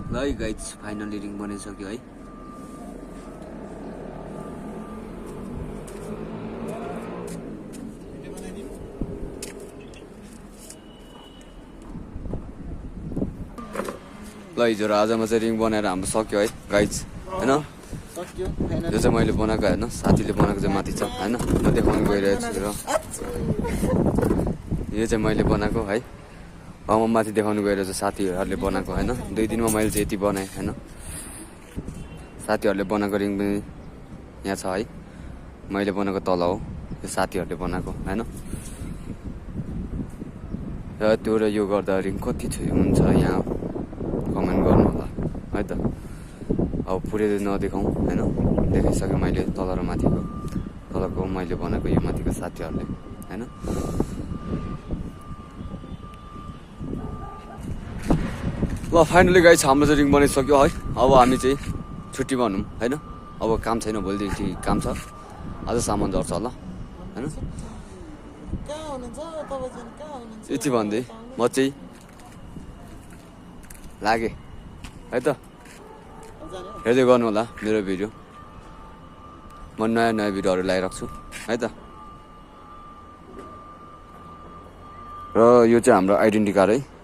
ल है guys finally ring बनिसक्यो है। ल हिजो र आजमा चाहिँ रिङ बनाएर हाम्रो सक्यो है गाइज होइन। यो चाहिँ मैले बनाएको होइन, साथीले बनाएको चाहिँ माथि छ होइन, म देखाउनु गइरहेको छु र यो चाहिँ मैले बनाएको है। म माथि देखाउनु गइरहेको छु साथीहरूले बनाएको होइन। 2 दिनमा मैले चाहिँ यति बनाएँ होइन। साथीहरूले बनाएको रिङ पनि यहाँ छ है, मैले बनाएको तल हो, यो साथीहरूले बनाएको होइन। र त्यो र यो गर्दा रिङ कति हुन्छ यहाँ कमेन्ट गर्नु होला है त। अब पुरै नदेखाउँ होइन, देखाइसकेँ मैले तल र माथिको। तलको मैले बनाएको, यो माथिको साथीहरूले होइन। ल फाइनली गाइस हाम्रो चाहिँ रिङ बनिसक्यो है। अब हामी चाहिँ छुट्टी भनौँ होइन, अब काम छैन, भोलिदेखि काम छ। आज सामान झर्छ होला होइन। यति भन्दै म चाहिँ लागेँ है त। हेर्दै गर्नु होला मेरो भिडियो, म नयाँ नयाँ भिडियोहरू ल्याइरहेको छु है त। र यो चाहिँ हाम्रो आइडेन्टिटी कार्ड है।